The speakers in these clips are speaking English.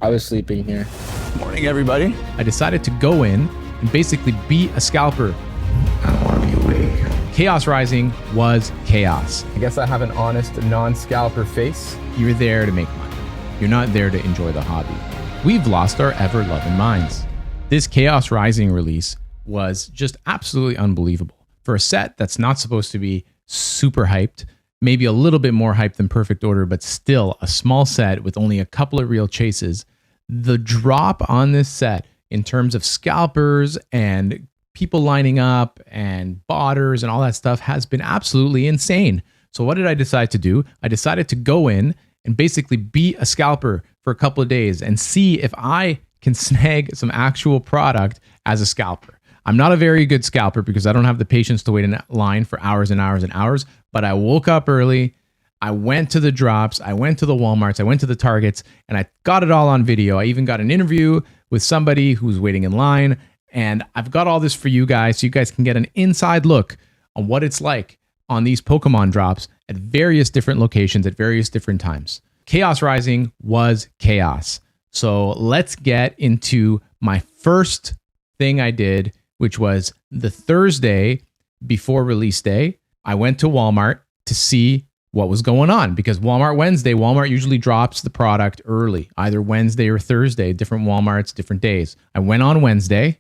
I was sleeping here. Morning, everybody. I decided to go in and basically be a scalper. I don't want to be awake. Chaos Rising was chaos. I guess I have an honest, non-scalper face. You're there to make money. You're not there to enjoy the hobby. We've lost our ever-loving minds. This Chaos Rising release was just absolutely unbelievable. For a set that's not supposed to be super hyped, maybe a little bit more hyped than Perfect Order, but still a small set with only a couple of real chases, the drop on this set in terms of scalpers and people lining up and botters and all that stuff has been absolutely insane. So what did I decide to do? I decided to go in and basically be a scalper for a couple of days and see if I can snag some actual product as a scalper. I'm not a very good scalper because I don't have the patience to wait in line for hours and hours and hours, but I woke up early, I went to the drops, I went to the Walmarts, I went to the Targets, and I got it all on video. I even got an interview with somebody who's waiting in line, and I've got all this for you guys so you guys can get an inside look on what it's like on these Pokemon drops at various different locations at various different times. Chaos Rising was chaos. So let's get into my first thing I did, which was the Thursday before release day. I went to Walmart to see what was going on because Walmart usually drops the product early, either Wednesday or Thursday, different Walmarts, different days. I went on Wednesday,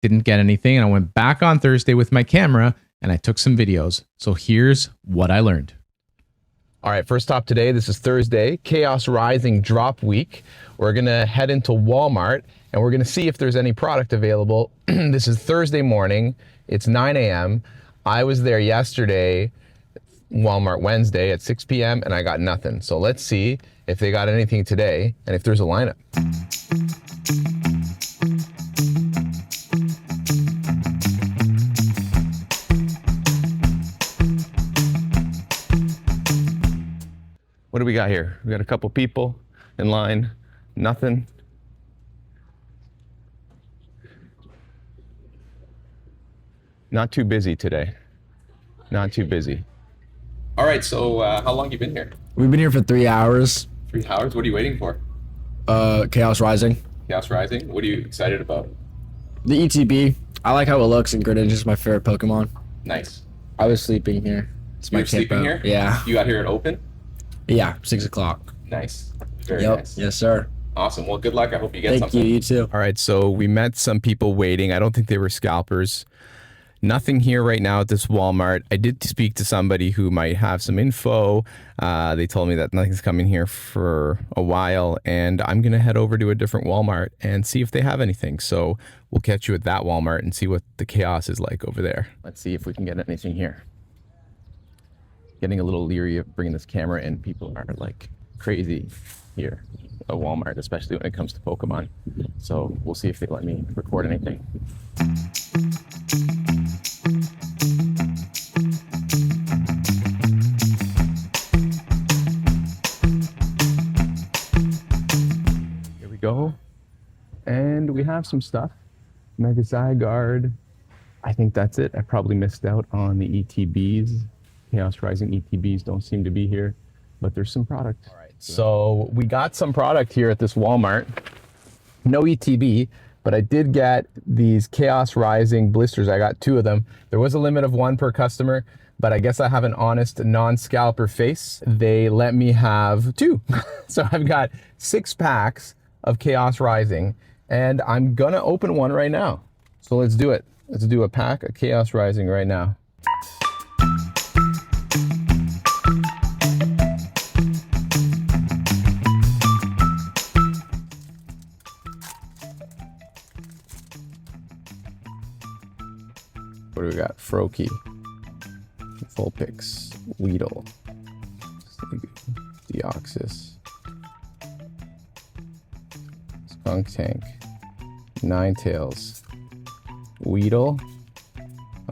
didn't get anything, and I went back on Thursday with my camera and I took some videos. So here's what I learned. All right, first stop today. This is Thursday, Chaos Rising drop week. We're gonna head into Walmart and we're gonna see if there's any product available. This is Thursday morning, it's 9 a.m. I was there yesterday, Walmart Wednesday at 6 p.m. and I got nothing. So let's see if they got anything today and if there's a lineup. What do we got here? We got a couple people in line, nothing. Not too busy today. Not too busy. All right, so how long you been here? We've been here for 3 hours. 3 hours? What are you waiting for? Chaos Rising. Chaos Rising? What are you excited about? The ETB. I like how it looks, and Greninja is my favorite Pokemon. Nice. I was sleeping here. It's You my were sleeping campo. here? Yeah. You got here at open? Yeah, 6 o'clock. Nice. Very Yep. nice. Yes, sir. Awesome. Well, good luck. I hope you get Thank something. you. You too. All right, so we met some people waiting. I don't think they were scalpers. Nothing here right now at this Walmart. I did speak to somebody who might have some info. They told me that nothing's coming here for a while, and I'm going to head over to a different Walmart and see if they have anything. So we'll catch you at that Walmart and see what the chaos is like over there. Let's see if we can get anything here. Getting a little leery of bringing this camera in. People are like crazy here at Walmart, especially when it comes to Pokemon. So we'll see if they let me record anything. Here we go. And we have some stuff. Mega Zygarde. I think that's it. I probably missed out on the ETBs. Chaos Rising ETBs don't seem to be here, but there's some product. All right, so we got some product here at this Walmart. No ETB, but I did get these Chaos Rising blisters. I got 2 of them. There was a limit of 1 per customer, but I guess I have an honest non-scalper face. They let me have 2. So I've got 6 packs of Chaos Rising, and I'm gonna open one right now. So let's do it. Let's do a pack of Chaos Rising right now. What do we got? Froakie, Vulpix, Weedle, Deoxys, Skunk Tank, Ninetales, Weedle.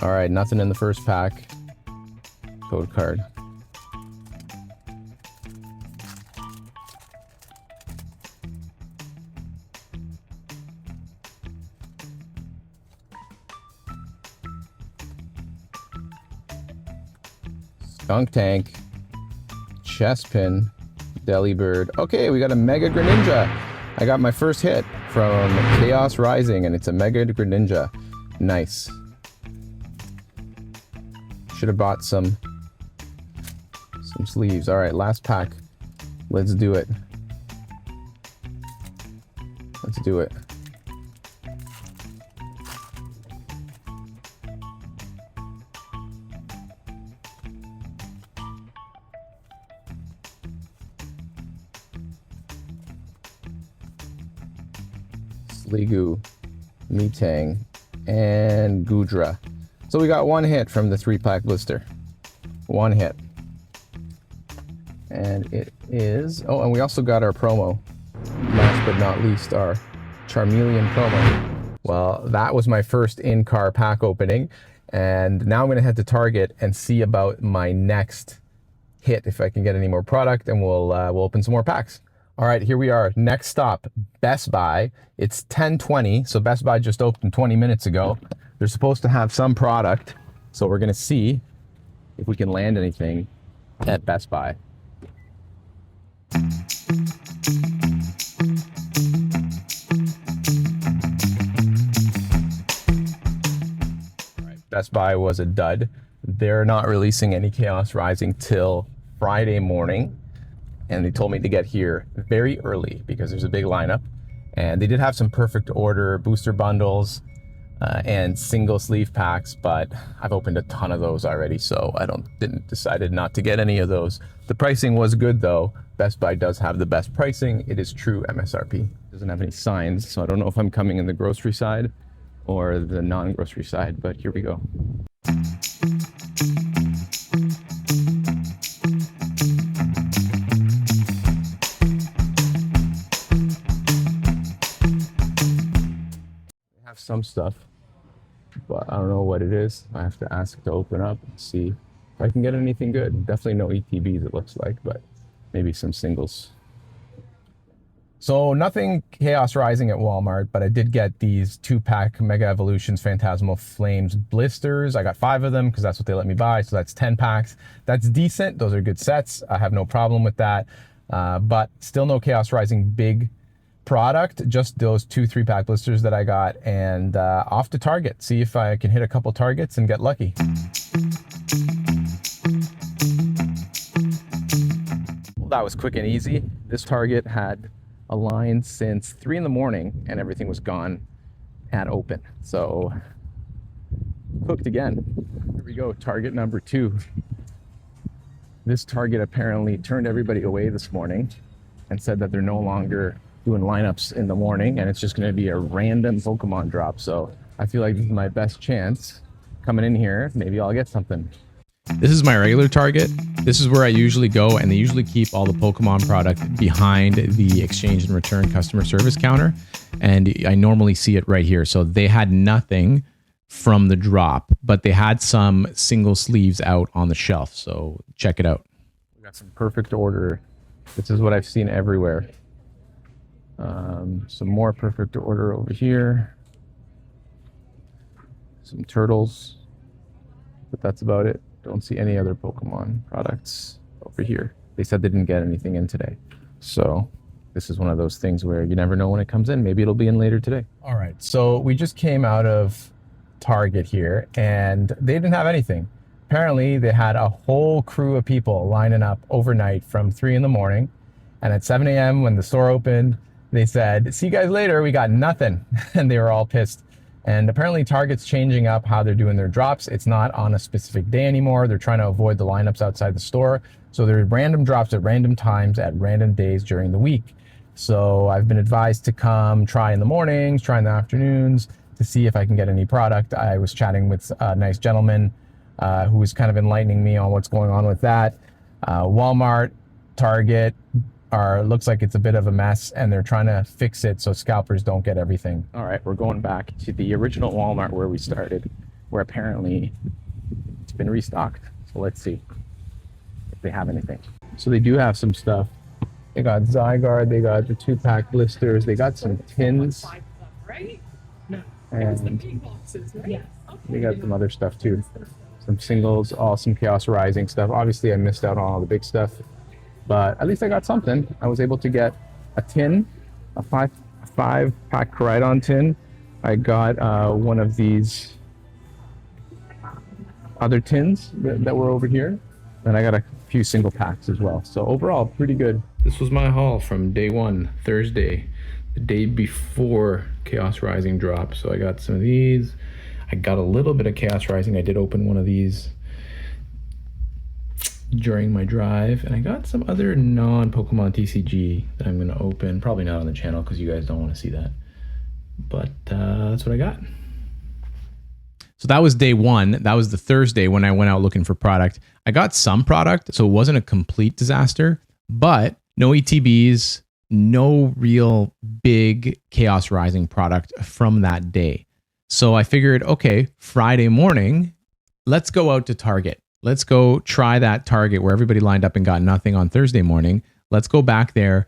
All right, nothing in the first pack. Code card. Skunk Tank, Chespin, Delibird. Okay, we got a Mega Greninja. I got my first hit from Chaos Rising, and it's a Mega Greninja. Nice. Should have bought some sleeves. All right, last pack. Let's do it. Let's do it. Sliggoo, Metang, and Goodra. So we got one hit from the 3-pack blister. One hit. And it is... Oh, and we also got our promo. Last but not least, our Charmeleon promo. Well, that was my first in-car pack opening. And now I'm going to head to Target and see about my next hit, if I can get any more product, and we'll open some more packs. All right, here we are. Next stop, Best Buy. It's 10:20, so Best Buy just opened 20 minutes ago. They're supposed to have some product, so we're going to see if we can land anything at Best Buy. Best Buy was a dud. They're not releasing any Chaos Rising till Friday morning. And they told me to get here very early because there's a big lineup. And they did have some perfect order booster bundles and single sleeve packs, but I've opened a ton of those already, so I decided not to get any of those. The pricing was good though. Best Buy does have the best pricing. It is true MSRP. It doesn't have any signs, so I don't know if I'm coming in the grocery side or the non-grocery side, but here we go. Have some stuff, but I don't know what it is. I have to ask to open up and see if I can get anything good. Definitely no ETBs it looks like, but maybe some singles. So nothing Chaos Rising at Walmart, but I did get these 2-pack Mega Evolutions Phantasmal Flames blisters. I got 5 of them because that's what they let me buy, so that's 10 packs. That's decent. Those are good sets. I have no problem with that, but still no Chaos Rising big product, just those 2 3-pack blisters that I got, and off to Target. See if I can hit a couple targets and get lucky. Well, that was quick and easy. This Target had a line since 3 in the morning and everything was gone at open. So cooked again. Here we go, Target number 2. This Target apparently turned everybody away this morning and said that they're no longer doing lineups in the morning, and it's just going to be a random Pokemon drop. So I feel like this is my best chance coming in here. Maybe I'll get something. This is my regular Target. This is where I usually go, and they usually keep all the Pokemon product behind the exchange and return customer service counter. And I normally see it right here. So they had nothing from the drop, but they had some single sleeves out on the shelf. So check it out. We got some perfect order. This is what I've seen everywhere. Some more perfect order over here. Some turtles, but that's about it. Don't see any other Pokemon products over here. They said they didn't get anything in today. So this is one of those things where you never know when it comes in. Maybe it'll be in later today. All right, so we just came out of Target here and they didn't have anything. Apparently they had a whole crew of people lining up overnight from 3 in the morning. And at 7 a.m. when the store opened, they said, "See you guys later, we got nothing." And they were all pissed. And apparently Target's changing up how they're doing their drops. It's not on a specific day anymore. They're trying to avoid the lineups outside the store. So there are random drops at random times at random days during the week. So I've been advised to come try in the mornings, try in the afternoons to see if I can get any product. I was chatting with a nice gentleman who was kind of enlightening me on what's going on with that. Walmart, Target, looks like it's a bit of a mess, and they're trying to fix it so scalpers don't get everything. All right, we're going back to the original Walmart where we started, where apparently it's been restocked. So let's see if they have anything. So they do have some stuff. They got Zygarde, they got the 2-pack blisters, they got some tins, and they got some other stuff too. Some singles, some Chaos Rising stuff. Obviously I missed out on all the big stuff, but at least I got something. I was able to get a tin a five pack Koridon tin. I got one of these other tins that were over here. And I got a few single packs as well. So overall, pretty good. This was my haul from day one, Thursday, the day before Chaos Rising dropped. So I got some of these. I got a little bit of Chaos Rising. I did open one of these during my drive. And I got some other non-Pokemon TCG that I'm going to open. Probably not on the channel because you guys don't want to see that. But that's what I got. So that was day one. That was the Thursday when I went out looking for product. I got some product, so it wasn't a complete disaster, but no ETBs, no real big Chaos Rising product from that day. So I figured, okay, Friday morning, let's go out to Target. Let's go try that Target where everybody lined up and got nothing on Thursday morning. Let's go back there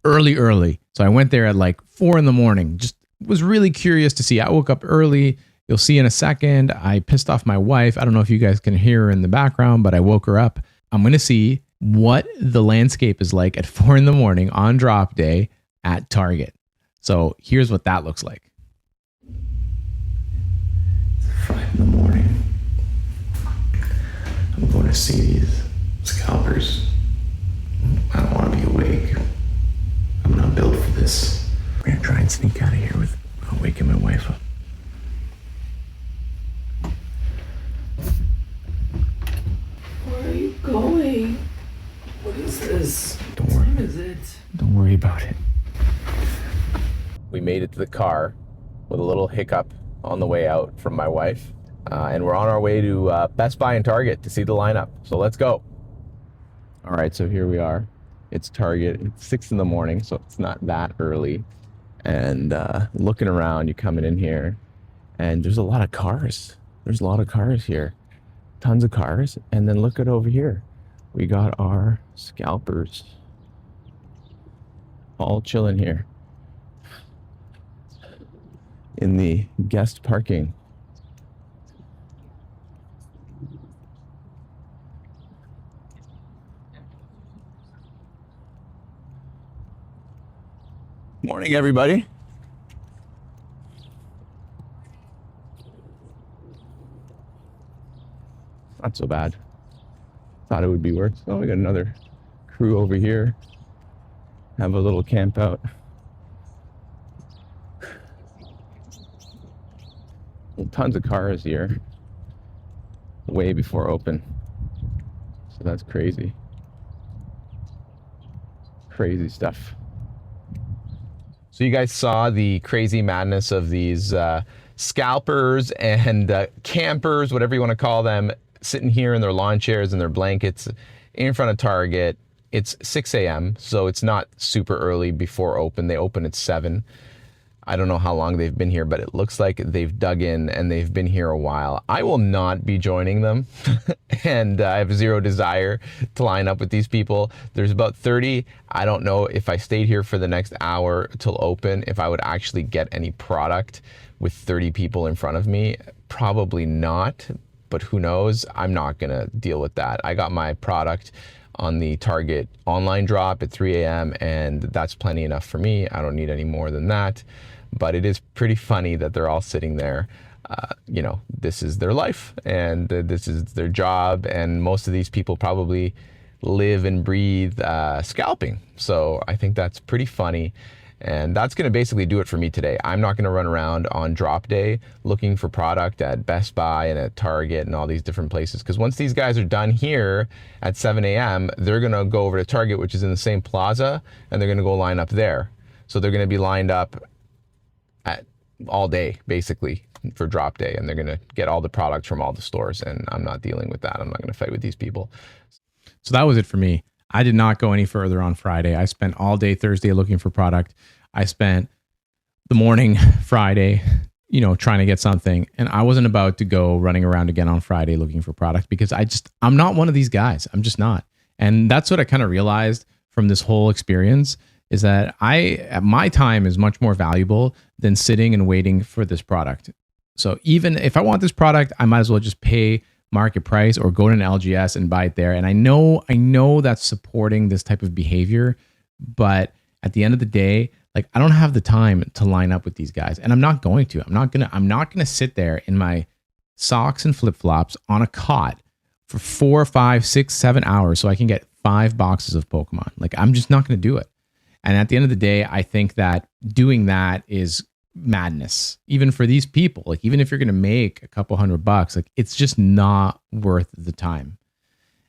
early. So I went there at like 4 a.m. Just was really curious to see. I woke up early. You'll see in a second. I pissed off my wife. I don't know if you guys can hear her in the background, but I woke her up. I'm going to see what the landscape is like at 4 a.m. on drop day at Target. So here's what that looks like. 5 a.m. I'm going to see these scalpers. I don't want to be awake. I'm not built for this. We're going to try and sneak out of here without waking my wife up. Where are you going? What is this? Don't worry. What time is it? Don't worry about it. We made it to the car with a little hiccup on the way out from my wife. And we're on our way to Best Buy and Target to see the lineup. So let's go. All right, so here we are. It's Target. It's 6 a.m, so it's not that early. And looking around, you're coming in here, and there's a lot of cars. There's a lot of cars here. Tons of cars. And then look at over here. We got our Scalpers all chilling here in the guest parking. Morning, everybody. Not so bad. Thought it would be worse. Oh, we got another crew over here. Have a little camp out. Well, tons of cars here. Way before open. So that's crazy. Crazy stuff. So you guys saw the crazy madness of these scalpers and campers, whatever you want to call them, sitting here in their lawn chairs and their blankets in front of Target. It's 6 a.m., so it's not super early before open. They open at 7. I don't know how long they've been here, but it looks like they've dug in and they've been here a while. I will not be joining them, and I have zero desire to line up with these people. There's about 30. I don't know if I stayed here for the next hour till open, if I would actually get any product with 30 people in front of me. Probably not, but who knows? I'm not gonna deal with that. I got my product on the Target online drop at 3 a.m. and that's plenty enough for me. I don't need any more than that. But it is pretty funny that they're all sitting there. You know, this is their life and this is their job. And most of these people probably live and breathe scalping. So I think that's pretty funny. And that's going to basically do it for me today. I'm not going to run around on drop day looking for product at Best Buy and at Target and all these different places. Because once these guys are done here at 7 a.m., they're going to go over to Target, which is in the same plaza, and they're going to go line up there. So they're going to be lined up at all day, basically, for drop day. And they're going to get all the products from all the stores. And I'm not dealing with that. I'm not going to fight with these people. So that was it for me. I did not go any further on Friday. I spent all day Thursday looking for product. I spent the morning Friday, you know, trying to get something. And I wasn't about to go running around again on Friday looking for product because I'm not one of these guys. I'm just not. And that's what I kind of realized from this whole experience is that my time is much more valuable than sitting and waiting for this product. So even if I want this product, I might as well just pay market price or go to an LGS and buy it there. And I know that's supporting this type of behavior, but at the end of the day, Like, I don't have the time to line up with these guys, and I'm not going to. I'm not gonna sit there in my socks and flip-flops on a cot for 4, 5, 6, 7 hours so I can get 5 boxes of Pokemon. Like, I'm just not gonna do it. And at the end of the day, I think that doing that is madness, even for these people. Like, even if you're gonna make a couple $100, like, it's just not worth the time.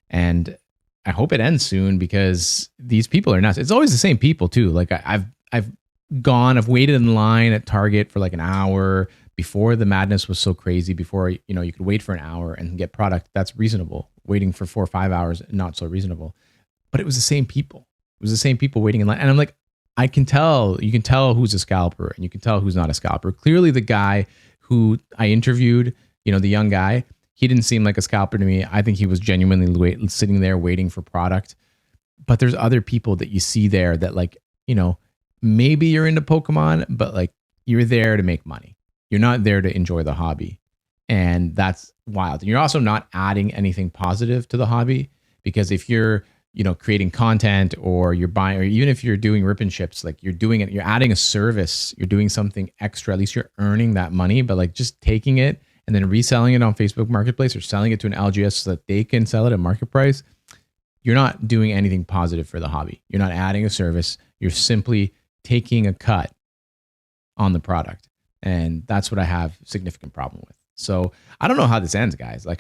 And I hope it ends soon, because these people are nuts. It's always the same people too. Like, I've waited in line at Target for like an hour before the madness was so crazy. Before, you could wait for an hour and get product. That's reasonable. Waiting for 4 or 5 hours, not so reasonable. But it was the same people. It was the same people waiting in line. And I'm like, you can tell who's a scalper and you can tell who's not a scalper. Clearly the guy who I interviewed, the young guy, he didn't seem like a scalper to me. I think he was genuinely sitting there waiting for product. But there's other people that you see there that, like, maybe you're into Pokemon, but like, you're there to make money. You're not there to enjoy the hobby. And that's wild. And you're also not adding anything positive to the hobby, because if you're, creating content, or you're buying, or even if you're doing rip and ships, like, you're doing it, you're adding a service, you're doing something extra. At least you're earning that money. But like, just taking it and then reselling it on Facebook Marketplace, or selling it to an LGS so that they can sell it at market price, you're not doing anything positive for the hobby. You're not adding a service. You're simply taking a cut on the product. And that's what I have a significant problem with. So I don't know how this ends, guys. Like,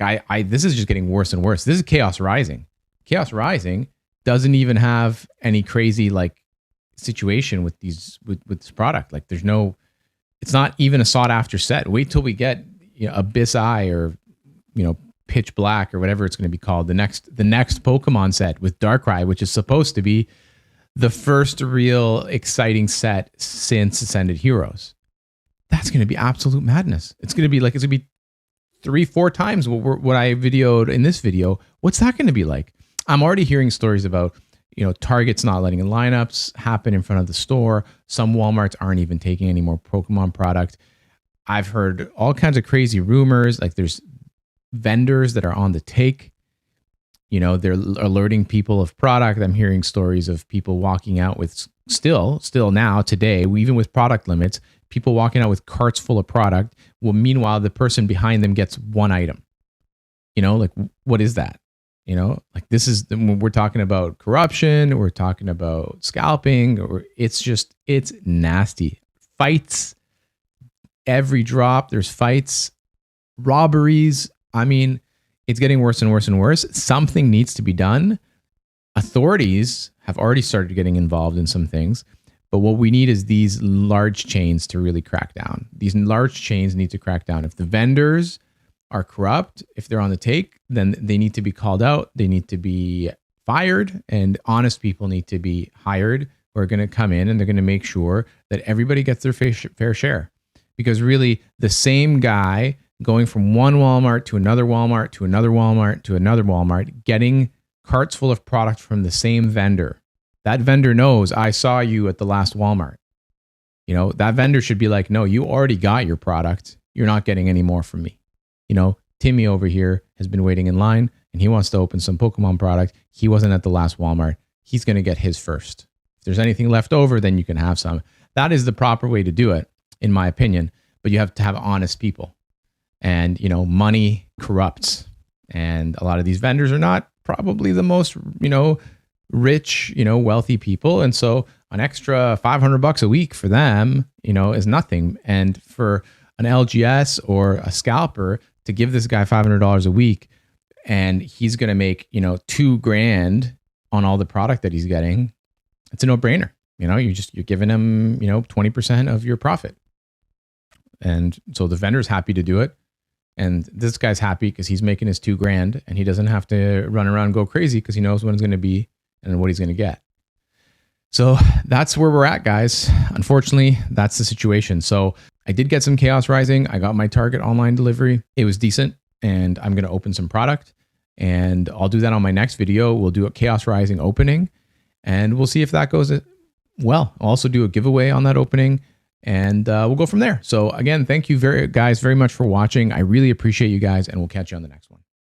this is just getting worse and worse. This is Chaos Rising. Chaos Rising doesn't even have any crazy like situation with this product. Like, it's not even a sought after set. Wait till we get Abyss Eye, or Pitch Black, or whatever it's going to be called, the next Pokemon set with Darkrai, which is supposed to be the first real exciting set since Ascended Heroes. That's going to be absolute madness. It's going to be 3-4 times what I videoed in this video. What's that going to be like? I'm already hearing stories about, Target's not letting lineups happen in front of the store. Some Walmarts aren't even taking any more Pokemon product. I've heard all kinds of crazy rumors. Like, there's vendors that are on the take. They're alerting people of product. I'm hearing stories of people walking out with still now today, even with product limits, people walking out with carts full of product. Well, meanwhile, the person behind them gets one item. Like, what is that? Like, this is, we're talking about corruption, we're talking about scalping, or it's nasty. Fights, every drop, there's fights, robberies. I mean, it's getting worse and worse and worse. Something needs to be done. Authorities have already started getting involved in some things, but what we need is these large chains to really crack down. These large chains need to crack down. If the vendors are corrupt, if they're on the take, then they need to be called out. They need to be fired, and honest people need to be hired who are going to come in and they're going to make sure that everybody gets their fair share. Because really, the same guy going from one Walmart to another Walmart to another Walmart to another Walmart, getting carts full of product from the same vendor. That vendor knows, I saw you at the last Walmart. That vendor should be like, no, you already got your product. You're not getting any more from me. Timmy over here has been waiting in line and he wants to open some Pokemon product. He wasn't at the last Walmart. He's going to get his first. If there's anything left over, then you can have some. That is the proper way to do it, in my opinion. But you have to have honest people. And, money corrupts. And a lot of these vendors are not probably the most, rich, wealthy people. And so an extra $500 a week for them, is nothing. And for an LGS or a scalper to give this guy $500 a week, and he's going to make, $2,000 on all the product that he's getting, it's a no-brainer. You're giving him, 20% of your profit. And so the vendor's happy to do it. And this guy's happy because he's making his $2,000 and he doesn't have to run around and go crazy because he knows when it's going to be and what he's going to get. So that's where we're at, guys. Unfortunately, that's the situation. So I did get some Chaos Rising. I got my Target online delivery. It was decent, and I'm going to open some product, and I'll do that on my next video. We'll do a Chaos Rising opening, and we'll see if that goes well. I'll also do a giveaway on that opening, and we'll go from there. So again, thank you guys very much for watching. I really appreciate you guys, and we'll catch you on the next one.